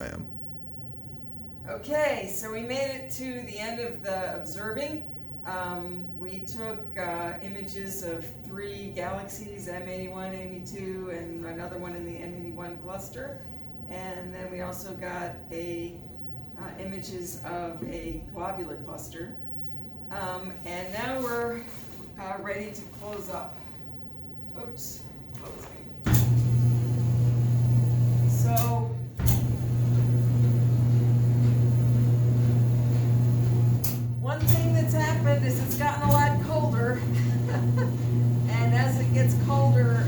I am. Okay, so we made it to the end of the observing. We took images of 3 galaxies, M81, M82, and another one in the M81 cluster. And then we also got images of a globular cluster. And now we're ready to close up. Oops, closing. So, one thing that's happened is it's gotten a lot colder. And as it gets colder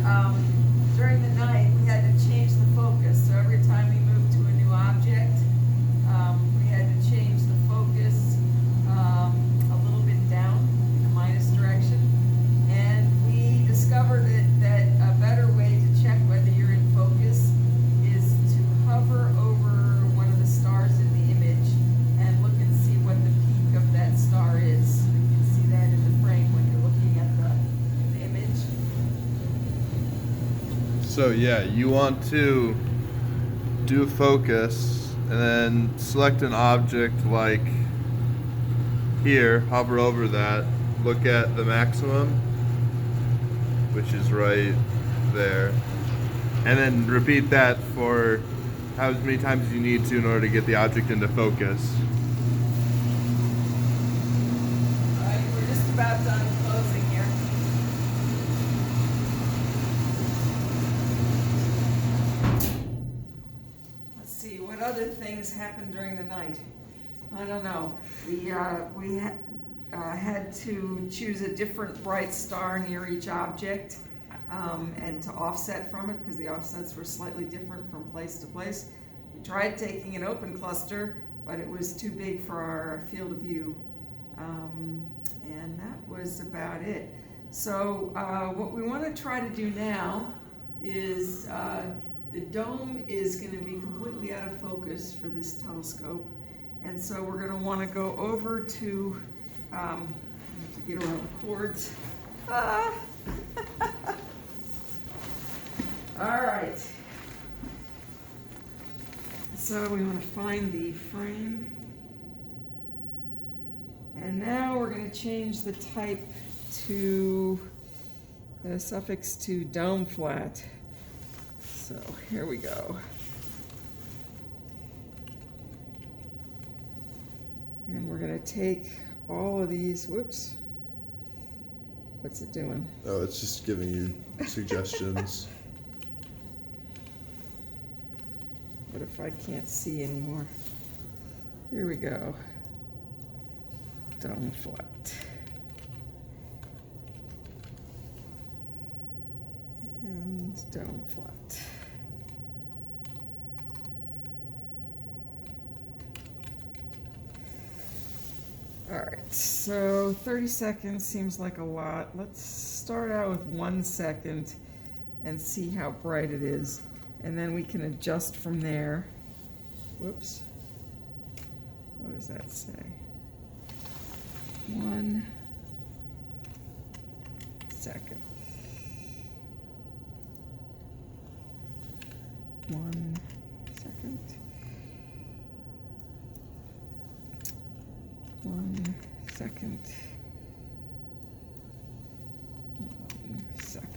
during the night, we had to change the focus. So every time we moved to a new object, we had to change the focus a little bit down in the minus direction. And we discovered that a better way to check whether you're in focus is to hover over one of the stars in the image and look and see what the peak of that star is. You can see that in the frame when you're looking at the image. So yeah, you want to do focus and then select an object like here, hover over that, look at the maximum, which is right there, and then repeat that for how many times as you need to in order to get the object into focus. Alright, we're just about done closing here. Let's see, what other things happened during the night? I don't know. We had to choose a different bright star near each object and to offset from it because the offsets were slightly different from place to place. We tried taking an open cluster, but it was too big for our field of view. And that was about it. So what we want to try to do now is the dome is going to be completely out of focus for this telescope. And so we're going to want to go over to, get around the cords. All right. So we want to find the frame. And now we're going to change the type to the suffix to dome flat. So here we go. And we're going to take all of these, whoops. What's it doing? Oh, it's just giving you suggestions. What if I can't see anymore? Here we go. Dome flat. And dome flat. All right, so 30 seconds seems like a lot. Let's start out with 1 second and see how bright it is. And then we can adjust from there. Whoops. What does that say? 1 second. 1 second. 1 second. 1 second.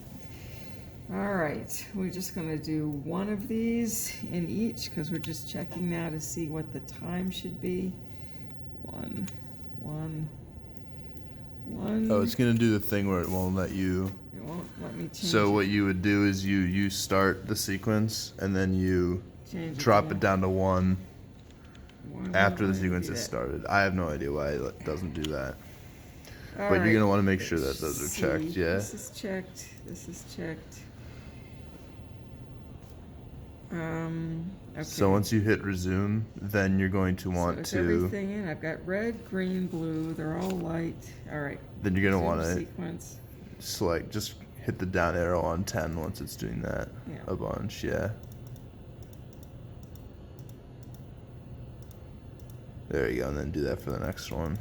All right, we're just going to do one of these in each because we're just checking now to see what the time should be. 1, 1, 1. Oh, it's gonna do the thing where it won't let you. It won't let me change. So what you would do is you start the sequence and then you change drop it down to 1 after the won't sequence do is that? started. I have no idea why it doesn't do that. All But right, you're gonna want to make sure that let's those are see. checked. Yeah. This is checked. This is checked. Okay. So once you hit resume, then you're going to want so it's to. everything in. I've got red, green, blue. They're all light. All right. Then you're gonna want to sequence. select. Just hit the down arrow on 10 once it's doing that. Yeah. A bunch. Yeah. There you go, and then do that for the next one.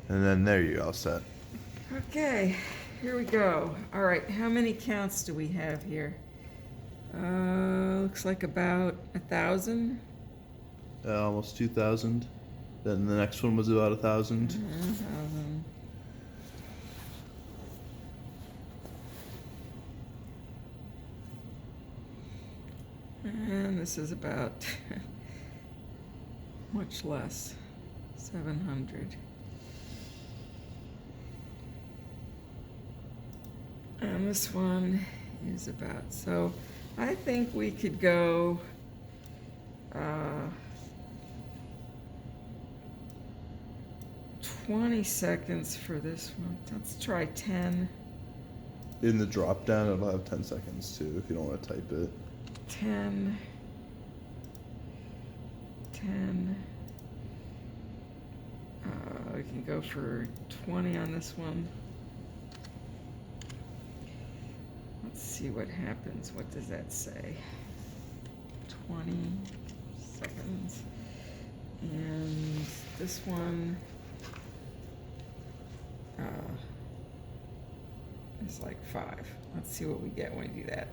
And then there you're all set. Okay, here we go. All right, how many counts do we have here? Looks like about 1,000. Almost 2,000. Then the next one was about 1,000. 1,000. And this is about much less, 700. And this one is about, so I think we could go 20 seconds for this one. Let's try 10. In the drop down, it'll have 10 seconds too if you don't want to type it. 10. 10. We can go for 20 on this one. Let's see what happens. What does that say? 20 seconds. And this one is like 5. Let's see what we get when we do that.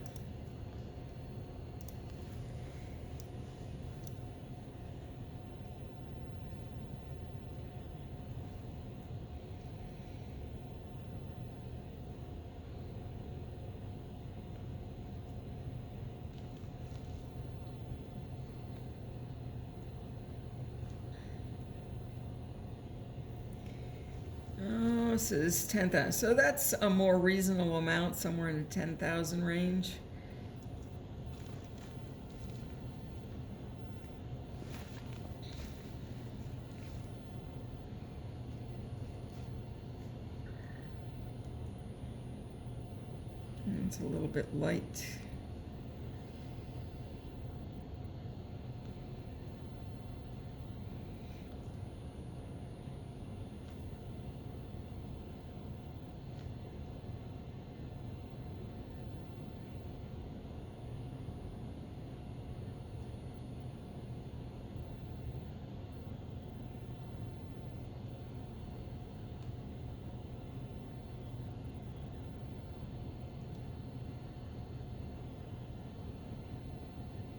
This is 10,000. So that's a more reasonable amount, somewhere in the 10,000 range. And it's a little bit light.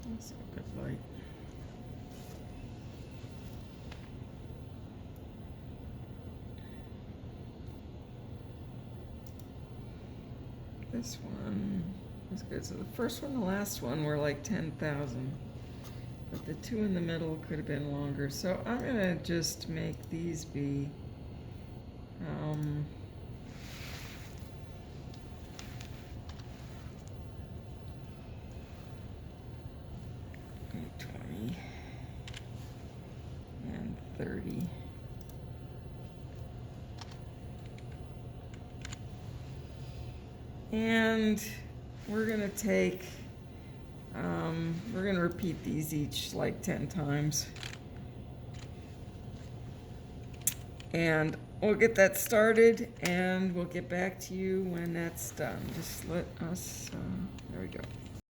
That's a good light. This one is good. So the first one and the last one were like 10,000. But the two in the middle could have been longer. So I'm going to just make these be 20 and 30. And we're going to take, we're going to repeat these each like 10 times. And we'll get that started and we'll get back to you when that's done. Just let us, there we go.